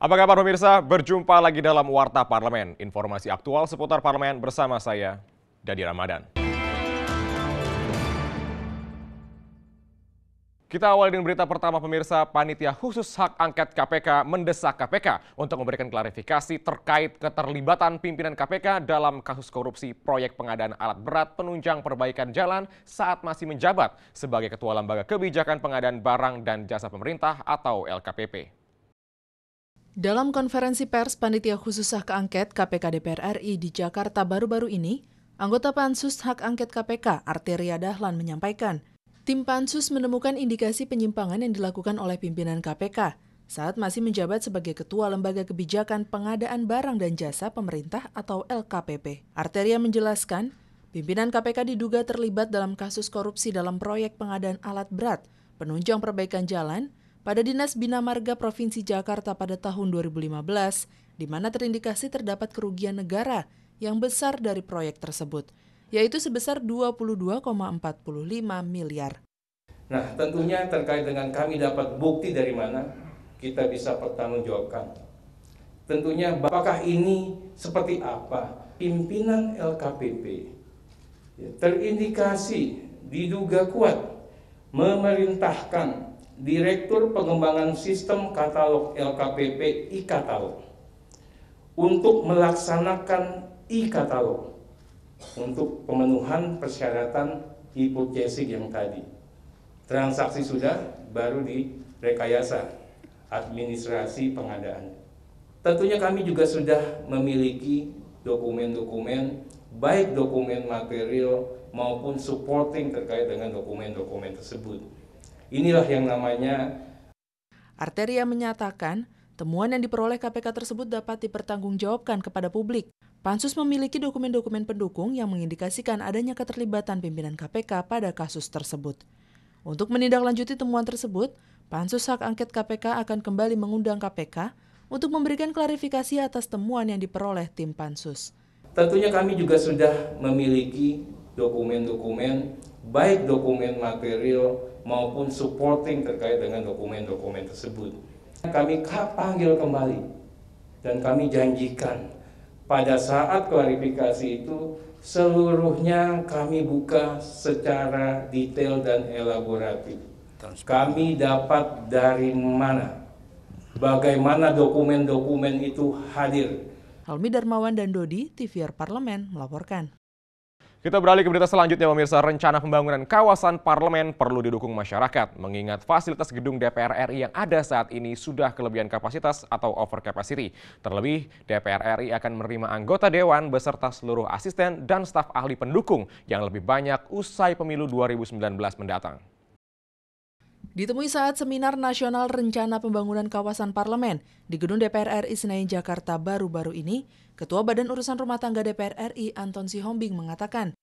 Apa kabar pemirsa? Berjumpa lagi dalam Warta Parlemen. Informasi aktual seputar parlemen bersama saya, Dadi Ramadan. Kita awali dengan berita pertama pemirsa. Panitia Khusus Hak Angket KPK mendesak KPK untuk memberikan klarifikasi terkait keterlibatan pimpinan KPK dalam kasus korupsi proyek pengadaan alat berat penunjang perbaikan jalan saat masih menjabat sebagai Ketua Lembaga Kebijakan Pengadaan Barang dan Jasa Pemerintah atau LKPP. Dalam konferensi pers Panitia Khusus Hak Angket KPK DPR RI di Jakarta baru-baru ini, anggota Pansus Hak Angket KPK Arteria Dahlan menyampaikan, tim Pansus menemukan indikasi penyimpangan yang dilakukan oleh pimpinan KPK saat masih menjabat sebagai Ketua Lembaga Kebijakan Pengadaan Barang dan Jasa Pemerintah atau LKPP. Arteria menjelaskan, pimpinan KPK diduga terlibat dalam kasus korupsi dalam proyek pengadaan alat berat, penunjang perbaikan jalan, pada Dinas Bina Marga Provinsi Jakarta pada tahun 2015, di mana terindikasi terdapat kerugian negara yang besar dari proyek tersebut, yaitu sebesar 22,45 miliar. Nah, tentunya terkait dengan kami dapat bukti dari mana, kita bisa pertanggungjawabkan. Tentunya apakah ini seperti apa? Pimpinan LKPP terindikasi diduga kuat memerintahkan Direktur Pengembangan Sistem Katalog LKPP e-Katalog untuk melaksanakan e-Katalog untuk pemenuhan persyaratan hipotesik yang tadi. Transaksi sudah, baru direkayasa administrasi pengadaan. Tentunya kami juga sudah memiliki dokumen-dokumen, baik dokumen material maupun supporting terkait dengan dokumen-dokumen tersebut. Inilah yang namanya. Arteria menyatakan, temuan yang diperoleh KPK tersebut dapat dipertanggungjawabkan kepada publik. Pansus memiliki dokumen-dokumen pendukung yang mengindikasikan adanya keterlibatan pimpinan KPK pada kasus tersebut. Untuk menindaklanjuti temuan tersebut, Pansus Hak Angket KPK akan kembali mengundang KPK untuk memberikan klarifikasi atas temuan yang diperoleh tim Pansus. Tentunya kami juga sudah memiliki dokumen-dokumen, baik dokumen material maupun supporting terkait dengan dokumen-dokumen tersebut. Kami panggil kembali dan kami janjikan pada saat klarifikasi itu seluruhnya kami buka secara detail dan elaboratif. Kami dapat dari mana, bagaimana dokumen-dokumen itu hadir. Helmi Darmawan dan Dodi, TVR Parlemen melaporkan. Kita beralih ke berita selanjutnya pemirsa. Rencana pembangunan kawasan parlemen perlu didukung masyarakat, mengingat fasilitas gedung DPR RI yang ada saat ini sudah kelebihan kapasitas atau over capacity. Terlebih, DPR RI akan menerima anggota dewan beserta seluruh asisten dan staf ahli pendukung yang lebih banyak usai pemilu 2019 mendatang. Ditemui saat seminar nasional rencana pembangunan kawasan parlemen di gedung DPR RI Senayan Jakarta baru-baru ini, Ketua Badan Urusan Rumah Tangga DPR RI Anton Sihombing mengatakan,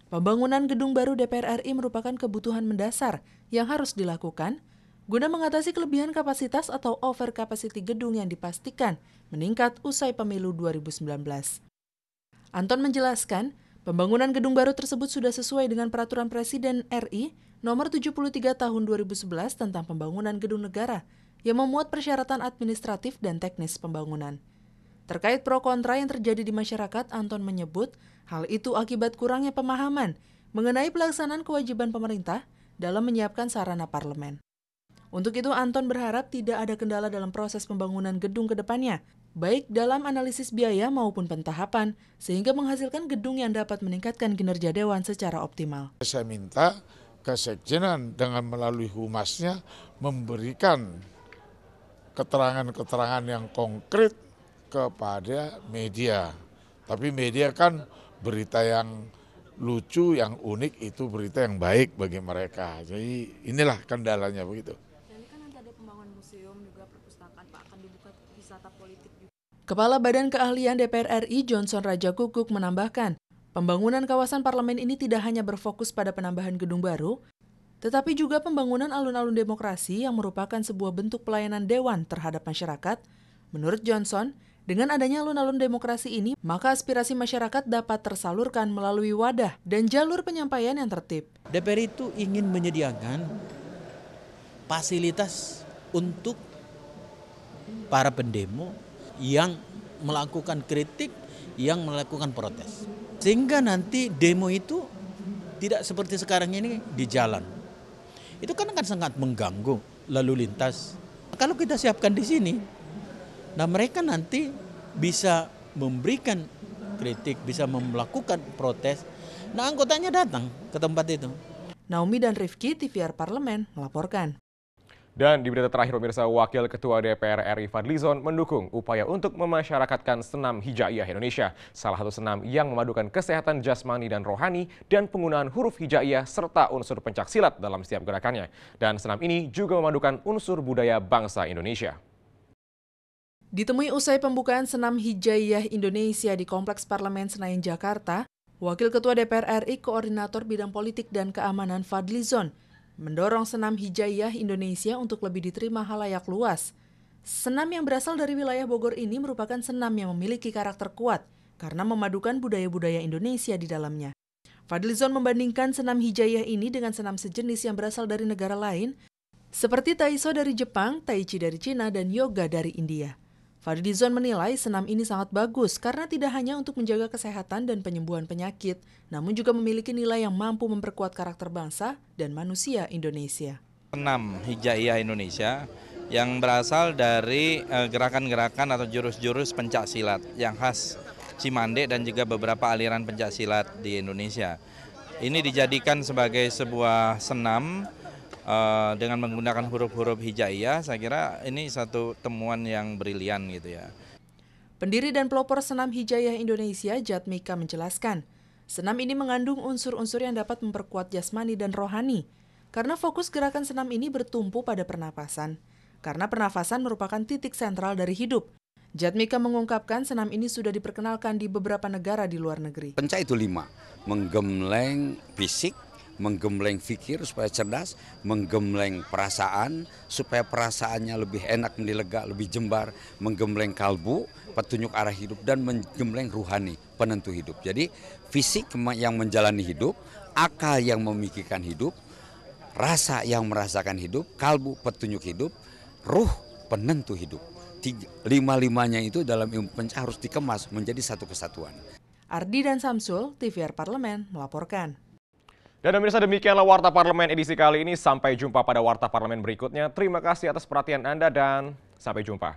pembangunan gedung baru DPR RI merupakan kebutuhan mendasar yang harus dilakukan guna mengatasi kelebihan kapasitas atau over capacity gedung yang dipastikan meningkat usai pemilu 2019. Anton menjelaskan, pembangunan gedung baru tersebut sudah sesuai dengan Peraturan Presiden RI Nomor 73 Tahun 2011 tentang Pembangunan Gedung Negara yang memuat persyaratan administratif dan teknis pembangunan. Terkait pro kontra yang terjadi di masyarakat, Anton menyebut hal itu akibat kurangnya pemahaman mengenai pelaksanaan kewajiban pemerintah dalam menyiapkan sarana parlemen. Untuk itu, Anton berharap tidak ada kendala dalam proses pembangunan gedung ke depannya, baik dalam analisis biaya maupun pentahapan, sehingga menghasilkan gedung yang dapat meningkatkan kinerja Dewan secara optimal. Saya minta Kesekjenan dengan melalui humasnya memberikan keterangan-keterangan yang konkret kepada media. Tapi media kan berita yang lucu, yang unik itu berita yang baik bagi mereka. Jadi inilah kendalanya begitu. Jadi kan nanti ada pembangunan museum juga perpustakaan, Pak, akan dibuka wisata politik juga. Kepala Badan Keahlian DPR RI Johnson Rajaguguk menambahkan, pembangunan kawasan parlemen ini tidak hanya berfokus pada penambahan gedung baru, tetapi juga pembangunan alun-alun demokrasi yang merupakan sebuah bentuk pelayanan dewan terhadap masyarakat. Menurut Johnson, dengan adanya alun-alun demokrasi ini, maka aspirasi masyarakat dapat tersalurkan melalui wadah dan jalur penyampaian yang tertib. DPR itu ingin menyediakan fasilitas untuk para pendemo yang melakukan kritik, yang melakukan protes. Sehingga nanti demo itu tidak seperti sekarang ini di jalan. Itu kan akan sangat mengganggu lalu lintas. Kalau kita siapkan di sini, nah mereka nanti bisa memberikan kritik, bisa melakukan protes. Nah anggotanya datang ke tempat itu. Naomi dan Rifki, TVR Parlemen, melaporkan. Dan di berita terakhir pemirsa, Wakil Ketua DPR RI Fadlizon mendukung upaya untuk memasyarakatkan senam hijaiyah Indonesia. Salah satu senam yang memadukan kesehatan jasmani dan rohani dan penggunaan huruf hijaiyah serta unsur pencaksilat dalam setiap gerakannya. Dan senam ini juga memadukan unsur budaya bangsa Indonesia. Ditemui usai pembukaan senam hijaiyah Indonesia di Kompleks Parlemen Senayan, Jakarta, Wakil Ketua DPR RI Koordinator Bidang Politik dan Keamanan Fadlizon mendorong senam hijaiyah Indonesia untuk lebih diterima halayak luas. Senam yang berasal dari wilayah Bogor ini merupakan senam yang memiliki karakter kuat karena memadukan budaya-budaya Indonesia di dalamnya. Fadlizon membandingkan senam hijaiyah ini dengan senam sejenis yang berasal dari negara lain, seperti Taiso dari Jepang, Tai Chi dari Cina, dan Yoga dari India. Fadlizon menilai senam ini sangat bagus karena tidak hanya untuk menjaga kesehatan dan penyembuhan penyakit, namun juga memiliki nilai yang mampu memperkuat karakter bangsa dan manusia Indonesia. Senam hijaiyah Indonesia yang berasal dari gerakan-gerakan atau jurus-jurus pencaksilat yang khas Cimande dan juga beberapa aliran pencaksilat di Indonesia. Ini dijadikan sebagai sebuah senam dengan menggunakan huruf-huruf hijaiyah. Saya kira ini satu temuan yang brilian gitu ya. Pendiri dan pelopor senam hijaiyah Indonesia, Jatmika, menjelaskan, senam ini mengandung unsur-unsur yang dapat memperkuat jasmani dan rohani, karena fokus gerakan senam ini bertumpu pada pernapasan, karena pernafasan merupakan titik sentral dari hidup. Jatmika mengungkapkan senam ini sudah diperkenalkan di beberapa negara di luar negeri. Penca itu 5, menggembleng fisik, menggembleng fikir supaya cerdas, menggembleng perasaan supaya perasaannya lebih enak, lega, lebih jembar, menggembleng kalbu, petunjuk arah hidup, dan menggembleng ruhani, penentu hidup. Jadi fisik yang menjalani hidup, akal yang memikirkan hidup, rasa yang merasakan hidup, kalbu petunjuk hidup, ruh penentu hidup. 5-5-nya itu dalam ilmu penca harus dikemas menjadi satu kesatuan. Ardi dan Samsul, TVR Parlemen, melaporkan. Dan pemirsa, demikianlah Warta Parlemen edisi kali ini. Sampai jumpa pada Warta Parlemen berikutnya. Terima kasih atas perhatian Anda dan sampai jumpa.